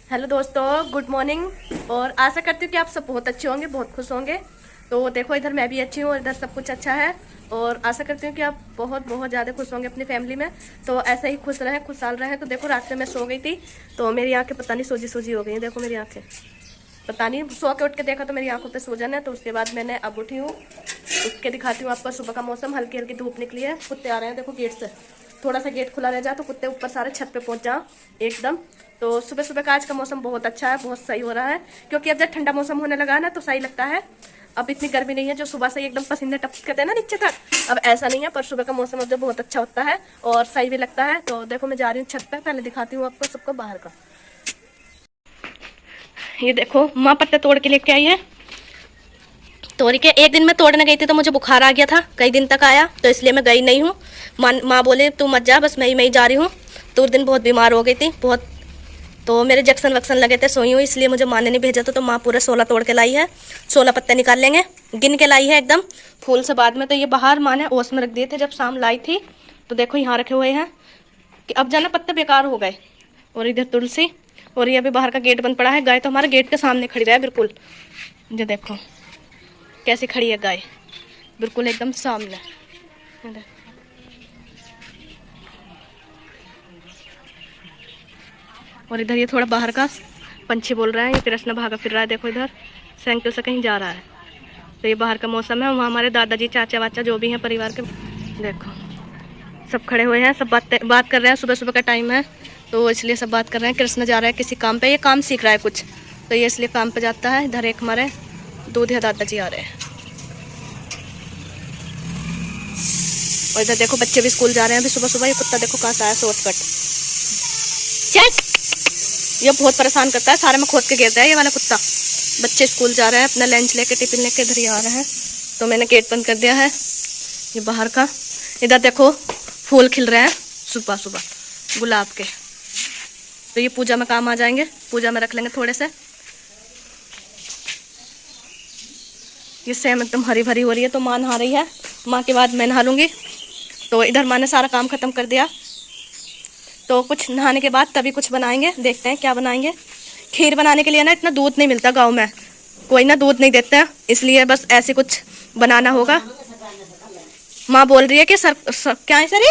Hello दोस्तों, good morning. और आशा करती हूँ कि आप सब बहुत अच्छे होंगे, बहुत खुश होंगे। तो देखो, इधर मैं भी अच्छी हूँ और इधर सब कुछ अच्छा है। और आशा करती हूँ कि आप बहुत बहुत ज़्यादा खुश होंगे अपनी फैमिली में। तो ऐसे ही खुश रहें, खुशहाल रहें। तो देखो, रात में मैं सो गई थी तो मेरी आंखें पता नहीं सूजी सूजी हो गई हैं। देखो मेरी आंखें, पता नहीं, सो के उठ के देखा तो मेरी आंखों पे सूजन है। तो उसके बाद मैंने अब उठी हूँ, उठ के दिखाती हूँ आपको। सुबह का मौसम, हल्की हल्की धूप निकली है, कुत्ते आ रहे हैं। देखो गेट से थोड़ा सा गेट खुला रह जाए तो कुत्ते ऊपर सारे छत पे पहुंच जाओ एकदम। तो सुबह सुबह का आज का मौसम बहुत अच्छा है, बहुत सही हो रहा है। क्योंकि अब जब ठंडा मौसम होने लगा है ना तो सही लगता है। अब इतनी गर्मी नहीं है जो सुबह से एकदम पसीने टपकते हैं ना नीचे तक, अब ऐसा नहीं है। पर सुबह का मौसम अब जो बहुत अच्छा होता है और सही भी लगता है। तो देखो मैं जा रही हूँ छत पे, पहले दिखाती हूँ आपको सबको बाहर का। ये देखो, माँ पत्ते तोड़ के लेके आई है। तोड़ के एक दिन मैं तोड़ने गई थी तो मुझे बुखार आ गया था, कई दिन तक आया, तो इसलिए मैं गई नहीं हूँ। माँ बोले तू मत जा, बस मैं ही जा रही हूँ। तो उस दिन बहुत बीमार हो गई थी बहुत, तो मेरे जक्सन वक्सन लगे थे, सोई हूँ, इसलिए मुझे माँ ने नहीं भेजा था। तो माँ पूरे 16 तोड़ के लाई है, 16 पत्ते निकाल लेंगे, गिन के लाई है एकदम फूल से। बाद में तो ये बाहर माँ ने ओस में रख दिए थे जब शाम लाई थी। तो देखो यहाँ रखे हुए हैं कि अब जाना पत्ते बेकार हो गए। और इधर तुलसी, और ये अभी बाहर का गेट बंद पड़ा है। गाय तो हमारे गेट के सामने खड़ी है बिल्कुल, ये देखो कैसी खड़ी है गाय, बिल्कुल एकदम सामने। और इधर ये थोड़ा बाहर का पंछी बोल रहा है, ये कृष्ण भागा फिर रहा है। देखो इधर साइकिल से कहीं जा रहा है। तो ये बाहर का मौसम है। वहाँ हमारे दादाजी चाचा वाचा जो भी हैं परिवार के, देखो सब खड़े हुए हैं, सब बात कर रहे हैं। सुबह सुबह का टाइम है तो इसलिए सब बात कर रहे हैं। कृष्ण जा रहा है किसी काम पे, ये काम सीख रहा है कुछ, तो ये इसलिए काम पे जाता है। इधर एक हमारे दूधिया दादाजी आ रहे हैं। और इधर देखो बच्चे भी स्कूल जा रहे हैं अभी सुबह सुबह। ये कुत्ता देखो कहाँ से आया, शॉर्टकट चल, ये बहुत परेशान करता है, सारे में खोद के गिरता है ये वाला कुत्ता। बच्चे स्कूल जा रहे हैं अपना लंच लेके, टिफिन लेके इधर ही आ रहे हैं। तो मैंने गेट बंद कर दिया है ये बाहर का। इधर देखो फूल खिल रहे हैं सुबह सुबह गुलाब के, तो ये पूजा में काम आ जाएंगे, पूजा में रख लेंगे थोड़े से। ये सेम एकदम हरी भरी हो रही है। तो माँ नहा रही है, माँ के बाद मैं नहा लूँगी। तो इधर माँ ने सारा काम खत्म कर दिया, तो कुछ नहाने के बाद तभी कुछ बनाएंगे, देखते हैं क्या बनाएंगे। खीर बनाने के लिए ना इतना दूध नहीं मिलता गांव में, कोई ना दूध नहीं देते हैं, इसलिए बस ऐसे कुछ बनाना होगा। माँ बोल रही है कि क्या है सर,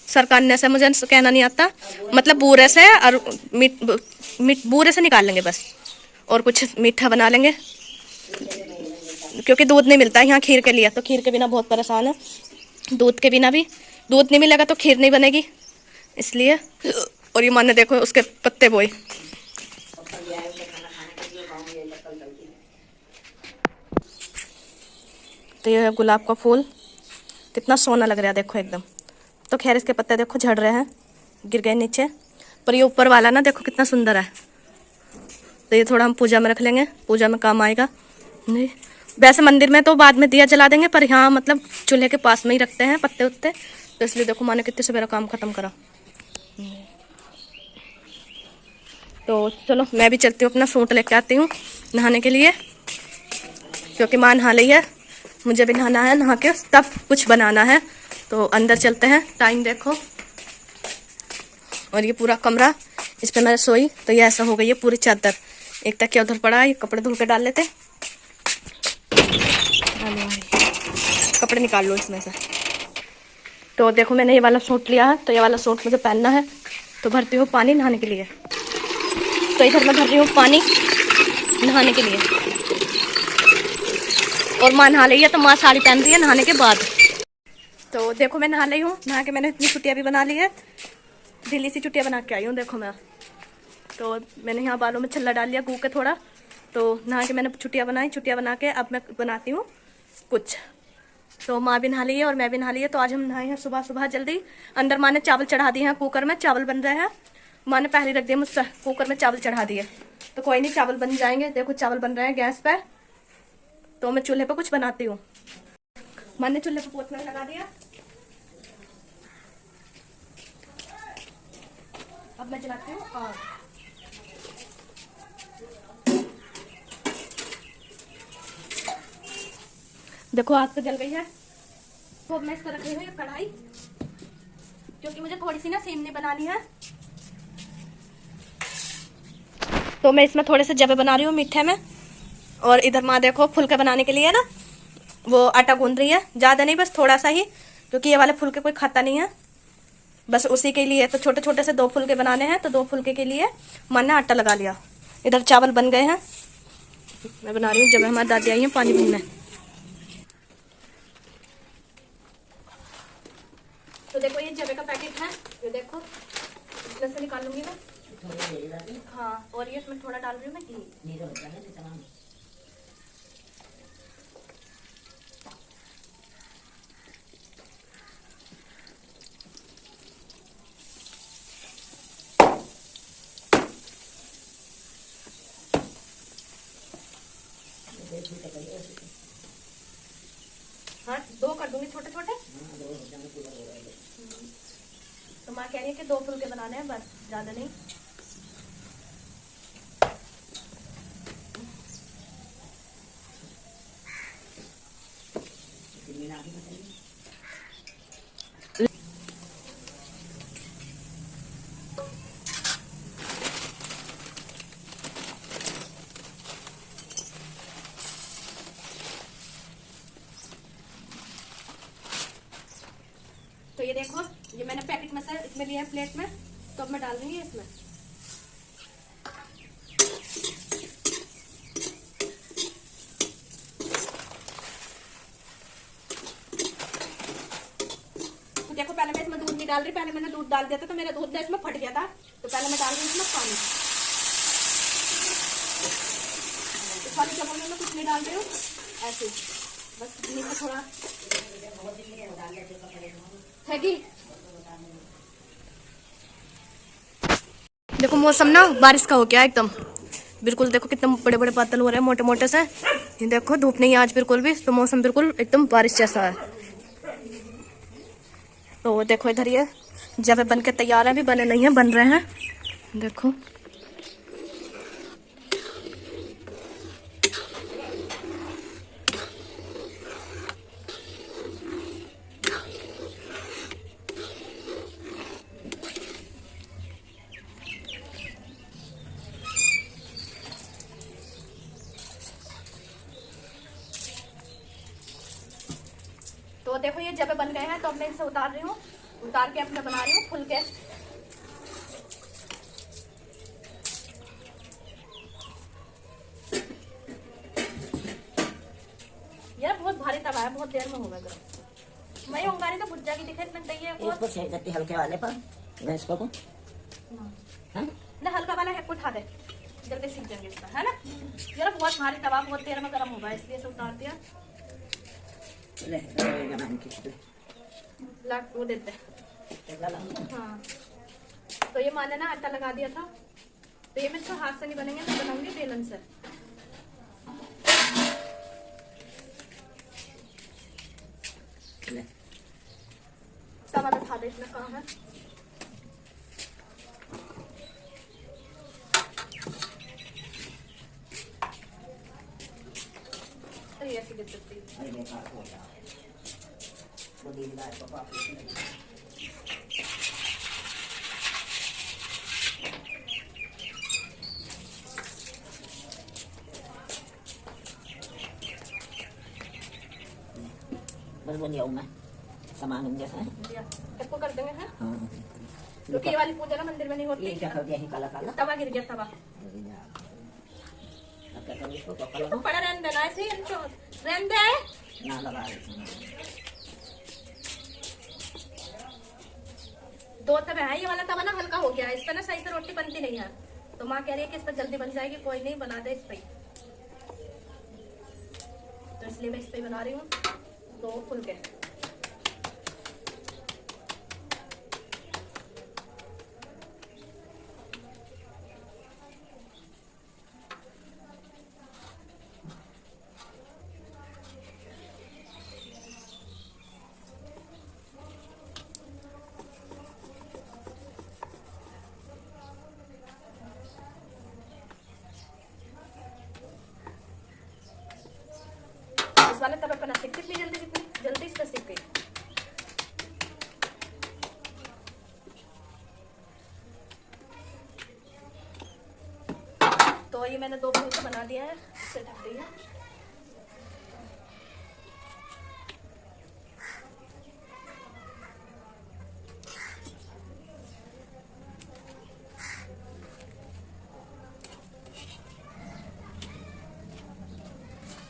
सरकारने से मुझे कहना नहीं आता, मतलब बूरे से और बूरे से निकाल लेंगे बस, और कुछ मीठा बना लेंगे क्योंकि दूध नहीं मिलता है यहाँ खीर के लिए। तो खीर के बिना बहुत परेशान है, दूध के बिना भी, दूध नहीं मिलेगा तो खीर नहीं बनेगी इसलिए। और ये माँ ने देखो उसके पत्ते बोए, तो ये है गुलाब का फूल, कितना सोना लग रहा है देखो एकदम। तो खैर इसके पत्ते देखो झड़ रहे हैं, गिर गए नीचे, पर ये ऊपर वाला ना देखो कितना सुंदर है। तो ये थोड़ा हम पूजा में रख लेंगे, पूजा में काम आएगा। नहीं वैसे मंदिर में तो बाद में दिया जला देंगे, पर यहाँ मतलब चूल्हे के पास में ही रखते हैं पत्ते उत्ते, तो इसलिए देखो माँ ने कितने सवेरा काम खत्म करा। तो चलो मैं भी चलती हूँ, अपना सूट लेके आती हूँ नहाने के लिए, क्योंकि माँ नहा ली है, मुझे भी नहाना है, नहा के तब कुछ बनाना है। तो अंदर चलते हैं, टाइम देखो। और ये पूरा कमरा, इस पर मैं सोई तो ये ऐसा हो गई है पूरी चादर। एक तकिया उधर पड़ा है, ये कपड़े धुल के डाल लेते, कपड़े निकाल लो इसमें से। तो देखो मैंने ये वाला सूट लिया है, तो ये वाला सूट मुझे पहनना है। तो भरती हूँ पानी नहाने के लिए, तो इधर मैं भर रही हूँ पानी नहाने के लिए। और माँ नहा रही है, तो माँ साड़ी पहन रही है नहाने के बाद। तो देखो मैं नहा ली हूँ, नहा के मैंने इतनी छुट्टियाँ भी बना ली है, ढीली सी छुट्टियाँ बना के आई हूँ देखो मैं। तो मैंने यहाँ बालों में छल्ला डाल लिया गू के थोड़ा, तो नहा के मैंने छुट्टियाँ बनाई, छुट्टियाँ बना के अब मैं बनाती हूँ कुछ। तो माँ भी नहा ली है और मैं भी नहा ली है। तो आज हम नहाए हैं सुबह सुबह जल्दी। अंदर माँ ने चावल चढ़ा दिए हैं, कुकर में चावल बन रहे हैं, माँ ने पहले रख दिया मुझसे, कुकर में चावल चढ़ा दिए। तो कोई नहीं, चावल बन जाएंगे। देखो चावल बन रहे हैं गैस पर, तो मैं चूल्हे पर कुछ बनाती हूँ। माँ ने चूल्हे पर पोतना लगा दिया, अब मैं जलाती हूँ आग। देखो आग तो जल गई है। तो अब मैं इस तरह रखी हुई कढ़ाई, क्योंकि मुझे थोड़ी सी ना सेमनी बनानी है। तो मैं इसमें थोड़े से जवे बना रही हूँ मीठे में। और इधर माँ देखो फुलके बनाने के लिए ना वो आटा गूंद रही है, ज़्यादा नहीं, बस थोड़ा सा ही, क्योंकि ये वाले फुलके कोई खाता नहीं है, बस उसी के लिए। तो छोटे छोटे से 2 फुलके बनाने हैं, तो 2 फुलके के लिए माँ ने आटा लगा लिया। इधर चावल बन गए हैं, मैं बना रही हूँ जब हमारी दादी आई है पानी भरने। तो देखो ये जवे का पैकेट है, ये देखो इसमें से निकाल लूंगी मैं। हाँ, और ये इसमें थोड़ा डाल रही हूँ मैं घी। हाँ 2 कर दूंगी छोटे छोटे। तो माँ कह रही है कि 2 फुलके बनाने हैं, बस ज्यादा नहीं। तो ये देखो, ये मैंने पैकेट में से इसमें लिया है प्लेट में, तो अब मैं डाल दूंगी इसमें। तो देखो पहले मैं इसमें दूध नहीं डाल रही, पहले मैंने दूध डाल दिया था तो मेरा दूध इसमें फट गया था, तो पहले मैं डाल रही हूँ इसमें पानी। इस वाले चावल में कुछ नहीं डाल रही हूँ, ऐसे बस नीचे थोड़ा है। देखो मौसम ना बारिश का हो गया एकदम, बिल्कुल देखो कितने बड़े बड़े बादल हो रहे हैं मोटे मोटे से। ये देखो धूप नहीं है आज बिल्कुल भी, तो मौसम बिल्कुल एकदम बारिश जैसा है। तो देखो इधर ये जब बन के तैयार है, अभी बने नहीं है, बन रहे हैं, देखो। तो देखो ये जब बन गए हैं, तो अब मैं इसे उतार रही हूँ, उतार के अपने बना रही हूँ फुलके। यार बहुत भारी तवा है, बहुत देर में होगा गर्म। मैं अंगारी तो भुज्जा की दिखे इतना है इसको सेक देती हल्के वाले पर गैस को ना, हल्का वाला है उठा दे, जल्दी सीख जाएंगे इसका, है ना। यार बहुत भारी तवा, बहुत देर में गर्म होगा, इसलिए से उतार दिया। लाट वो देते हाँ। तो ये माने ना आटा लगा दिया था, तो ये मैं इसको हाथ से नहीं बनेंगे, मैं बनाऊंगी बेलन से। तवा उठा दे, इसमें कहाँ है। ऐसी दे सकती बस वो लिया मैं सामान जैसा है, इसको कर देंगे हैं। हाँ। क्योंकि ये वाली पूजा ना मंदिर में नहीं होती। ये क्या कर दिया है, काला काला तवा गिर गया, तवा तो पड़ा रहने देना, ऐसे ही रहने दे ना लगा। 2 तवे है, ये वाला तवा ना हल्का हो गया है, इस पर ना सही से रोटी बनती नहीं है, तो माँ कह रही है कि इस पर जल्दी बन जाएगी, कोई नहीं बना दे इस पर, तो इसलिए मैं इस पर बना रही हूँ 2 फुलके। वाले तवे पर ना सीख कितनी जल्दी, कितनी जल्दी इसका सीख गई। तो ये मैंने 2 फुलके बना दिया है, इससे ढक दिया।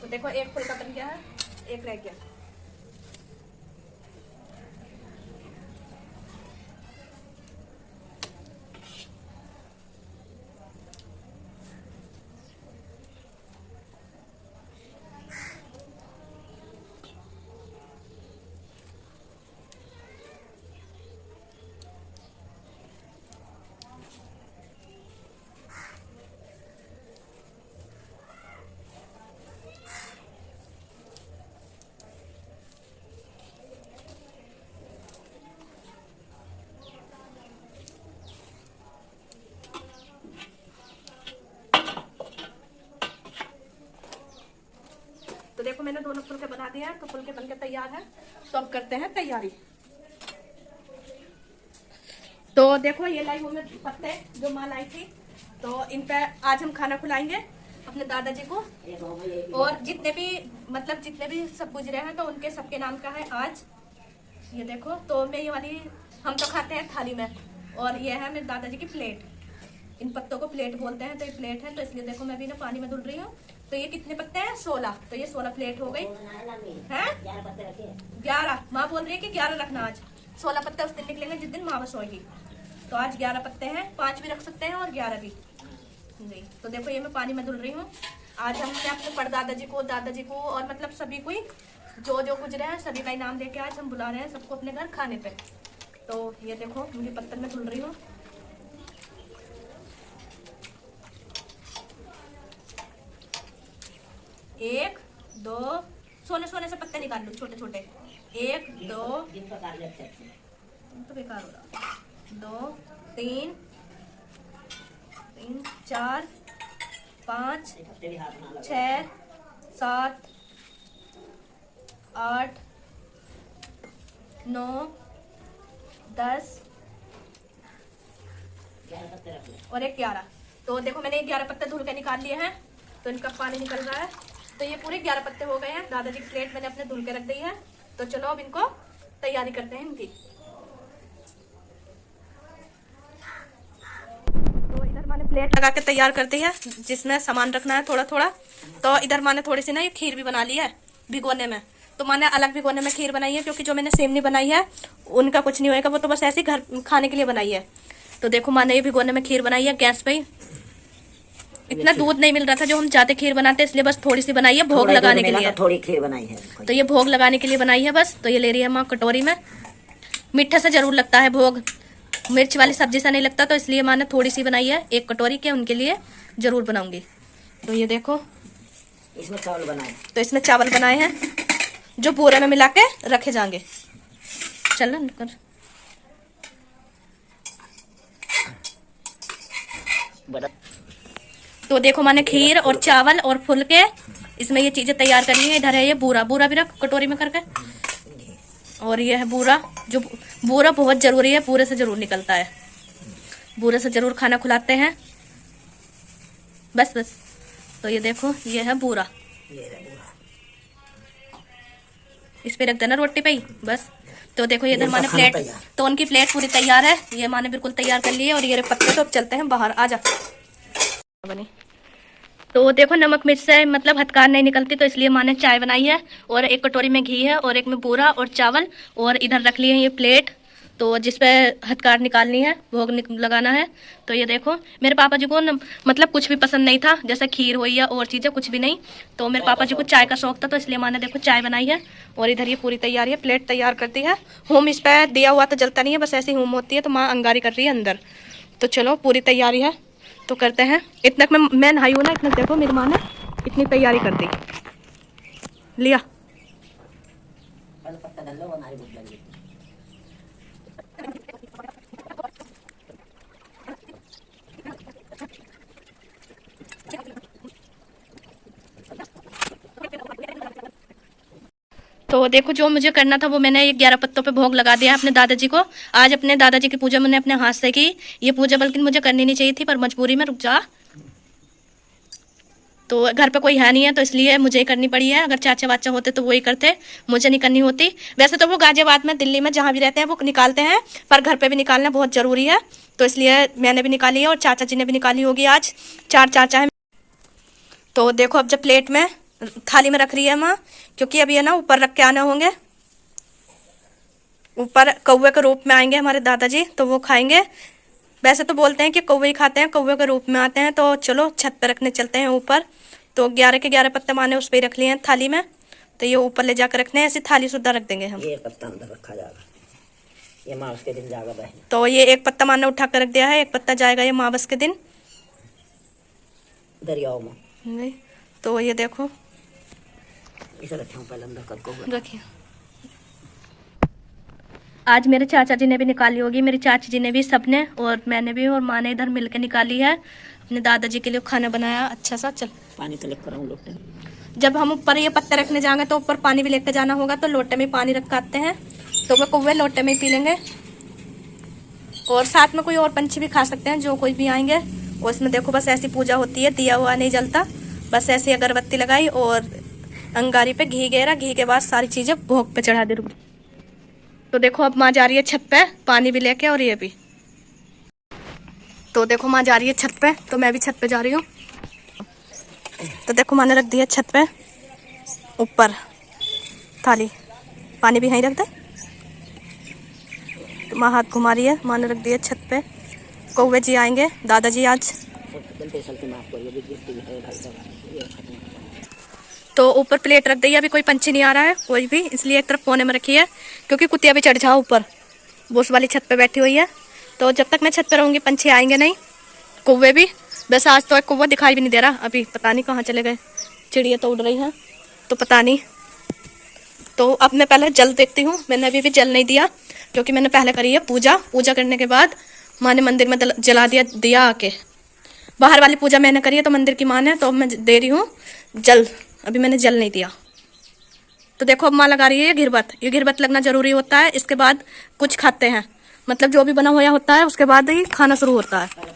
तो देखो 1 फुलका बन गया है, 1 रह गया। तो देखो मैंने दोनों फुलके बना दिए हैं, तो फुलके बनके तैयार है। तो अब करते हैं तैयारी। तो देखो ये लाई हूँ मैं पत्ते जो माँ लाई थी, तो इन पे आज हम खाना खिलाएंगे अपने दादाजी को। और जितने भी सब गुजरे हैं तो उनके सबके नाम का है आज। ये देखो, तो मैं ये वाली हम तो खाते हैं थाली में, और ये है मेरे दादाजी की प्लेट। इन पत्तों को प्लेट बोलते हैं, तो ये प्लेट है। तो इसलिए देखो मैं भी ना पानी में धुल रही हूँ। तो ये कितने पत्ते हैं? 16। तो ये 16 प्लेट हो गई है। 11 माँ बोल रही है कि 11 रखना आज। 16 पत्ते उस दिन निकलेंगे जिस दिन माँ बस होगी। तो आज 11 पत्ते हैं, 5 भी रख सकते हैं और 11 भी नहीं। तो देखो ये मैं पानी में धुल रही हूँ। आज हमने अपने दादाजी को और मतलब सभी को जो गुजरे हैं सभी का नाम लेके आज हम बुला रहे हैं सबको अपने घर खाने पे। तो ये देखो मुझे पत्थर में धुल रही हूँ। एक दो, सोने से पत्ते निकाल लो छोटे छोटे। 1 2 तो बेकार हो रहा। 2 3 4 5 6 7 8 9 10 और एक 11। तो देखो मैंने 11 पत्ते धुल के निकाल लिए हैं। तो इनका पानी निकल रहा है। तो ये पूरे 11 पत्ते हो गए हैं। दादाजी की प्लेट मैंने अपने धुल के रख दी है। तो चलो अब इनको तैयारी करते हैं इनकी। तो इधर मैंने प्लेट लगा के तैयार कर दी है जिसमें सामान रखना है थोड़ा थोड़ा। तो इधर मैंने थोड़ी सी ना ये खीर भी बना ली है भिगोने में। तो मैंने अलग भिगोने में खीर बनाई है, क्योंकि जो मैंने सेमनी बनाई है उनका कुछ नहीं होएगा, वो तो बस ऐसे ही घर खाने के लिए बनाई है। तो देखो मैंने ये भिगोने में खीर बनाई है गैस पे। इतना दूध नहीं मिल रहा था जो हम चाहते खीर बनाते, इसलिए बस थोड़ी सी बनाई है भोग लगाने के लिए। थोड़ी खीर बनाई है तो ये भोग लगाने के लिए बनाई है बस। तो ये ले रही है माँ कटोरी में। मीठा से जरूर लगता है भोग, मिर्च वाली सब्जी से नहीं लगता। तो इसलिए माँ ने थोड़ी सी बनाई है, 1 कटोरी के उनके लिए जरूर बनाऊंगी। तो ये देखो इसमें चावल बनाए। तो इसमें चावल बनाए हैं जो बोरे में मिला के रखे जाएंगे। चलो निकल। तो देखो मैंने खीर और चावल और फुलके इसमें ये चीजें तैयार कर ली है। इधर है ये बूरा भी रख कटोरी में करके। और ये है बूरा, जो बूरा बहुत जरूरी है, बूरे से जरूर निकलता है। बूरे से जरूर खाना खिलाते हैं बस। तो ये देखो ये है बूरा, इस पे रख देना रोटी पे ही बस। तो देखो ये इधर माने प्लेट, तो उनकी प्लेट पूरी तैयार है। ये माने बिल्कुल तैयार कर लिए। और ये पत्ते तो अब चलते हैं बाहर। आ जा बनी। तो देखो नमक मिर्च से मतलब हथकार नहीं निकलती, तो इसलिए माँ ने चाय बनाई है। और 1 कटोरी में घी है और 1 में बूरा और चावल। और इधर रख लिए हैं ये प्लेट, तो जिसपे हथकार निकालनी है, भोग लगाना है। तो ये देखो मेरे पापा जी को मतलब कुछ भी पसंद नहीं था, जैसे खीर हुई या और चीज़ें कुछ भी नहीं। तो मेरे पापा जी को चाय का शौक था, तो इसलिए माँ ने देखो चाय बनाई है। और इधर ये पूरी तैयारी है, प्लेट तैयार कर दी है। होम इस पर दिया हुआ तो जलता नहीं है, बस ऐसी होम होती है। तो माँ अंगारी कर रही है अंदर। तो चलो पूरी तैयारी है तो करते हैं। इतना मैं नहाई हूँ ना, इतना देखो मेरी माँ ने इतनी तैयारी कर दी। लिया तो देखो जो मुझे करना था वो मैंने ये 11 पत्तों पे भोग लगा दिया अपने दादाजी को। आज अपने दादाजी की पूजा मैंने अपने हाथ से की। ये पूजा बल्कि मुझे करनी नहीं चाहिए थी, पर मजबूरी में रुक जा। तो घर पे कोई है नहीं है तो इसलिए मुझे ही करनी पड़ी है। अगर चाचा वाचा होते तो वो ही करते, मुझे नहीं करनी होती। वैसे तो वो गाजियाबाद में, दिल्ली में, जहाँ भी रहते हैं वो निकालते हैं, पर घर पे भी निकालना बहुत ज़रूरी है, तो इसलिए मैंने भी निकाली है और चाचा जी ने भी निकाली होगी। आज 4 चाचा है। तो देखो अब जब प्लेट में, थाली में रख रही है माँ, क्योंकि अब ये ना ऊपर रख के आने होंगे। ऊपर कौवे के रूप में आएंगे हमारे दादाजी, तो वो खाएंगे। वैसे तो बोलते हैं कि कौवे ही खाते हैं, कौवे के रूप में आते हैं। तो चलो छत पे रखने चलते हैं ऊपर। तो 11 के 11 पत्ते माने उस पर रख लिए हैं थाली में, तो ये ऊपर ले जाकर रखने हैं। ऐसी थाली सुद्धा रख देंगे हम। ये पत्ता अंदर रखा जाएगा, ये माँ उसके दिन जाएगा बहन। तो ये एक पत्ता माने उठा कर रख दिया है, एक पत्ता जाएगा ये मावस के दिन दरियाओं में। नहीं तो ये देखो इसे रखे हूँ पहले अंदर करके। रखिए। आज मेरे चाचा जी ने भी निकाली होगी, मेरी चाची जी ने भी, सबने, और मैंने भी और माँ ने इधर मिलकर निकाली है। अपने दादाजी के लिए खाना बनाया अच्छा सा। चल पानी तो लेकर आऊँ लोटे। जब हम ऊपर ये पत्ते रखने जाएंगे तो ऊपर पानी भी लेकर जाना होगा, तो लोटे में पानी रख आते हैं, तो वो कौवे लोटे में ही पी लेंगे। और साथ में कोई और पंछी भी खा सकते हैं जो कोई भी आएंगे। और इसमें देखो बस ऐसी पूजा होती है, दिया हुआ नहीं जलता, बस ऐसी अगरबत्ती लगाई और अंगारी पे घी गेरा, घी के बाद सारी चीजें भोग पे चढ़ा दे। तो देखो अब माँ जा रही है छत पे पानी भी लेके, और ये भी। तो देखो माँ जा रही है छत पे, तो मैं भी छत पे जा रही हूँ। तो देखो माँ ने रख दी है छत पे ऊपर थाली, पानी भी यहीं रख दे। तो माँ हाथ घुमा रही है, माँ ने रख दी है छत पे। कौवे जी आएंगे, दादाजी आज। तो ऊपर प्लेट रख दी है, अभी कोई पंछी नहीं आ रहा है कोई भी, इसलिए एक तरफ कोने में रखी है, क्योंकि कुतिया भी चढ़ जाओ ऊपर, वो उस वाली छत पे बैठी हुई है। तो जब तक मैं छत पे रहूँगी पंछी आएंगे नहीं, कौवे भी। बस आज तो एक कौवा दिखाई भी नहीं दे रहा, अभी पता नहीं कहाँ चले गए। चिड़िया तो उड़ रही हैं, तो पता नहीं। तो अब मैं पहले जल देखती हूँ। मैंने अभी भी जल नहीं दिया, क्योंकि मैंने पहले करी है पूजा। पूजा करने के बाद माँ ने मंदिर में जला दिया दिया आके। बाहर वाली पूजा मैंने करी है तो मंदिर की माँ ने, तो मैं दे रही हूँ जल। अभी मैंने जल नहीं दिया। तो देखो अब माँ लगा रही है ये घिरबत। ये घिरबत लगना जरूरी होता है, इसके बाद कुछ खाते हैं, मतलब जो भी बना हुआ होता है उसके बाद ही खाना शुरू होता है।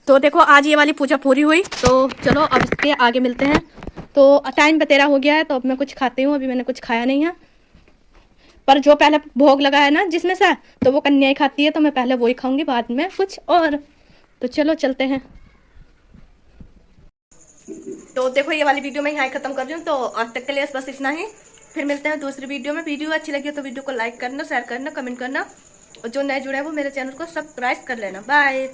तो देखो आज ये वाली पूजा पूरी हुई, तो चलो अब इसके आगे मिलते हैं। तो टाइम बतेरा हो गया है, तो अब मैं कुछ खाती हूँ। अभी मैंने कुछ खाया नहीं है, पर जो पहले भोग लगा है ना जिसमें से, तो वो कन्या ही खाती है, तो मैं पहले वही खाऊंगी, बाद में कुछ और। तो चलो चलते हैं। तो देखो ये वाली वीडियो मैं यहाँ खत्म कर रही हूँ। तो आज तक के लिए बस इतना ही, फिर मिलते हैं दूसरी वीडियो में। वीडियो अच्छी लगी तो वीडियो को लाइक करना, शेयर करना, कमेंट करना, और जो नए जुड़े हैं वो मेरे चैनल को सब्सक्राइब कर लेना। बाय।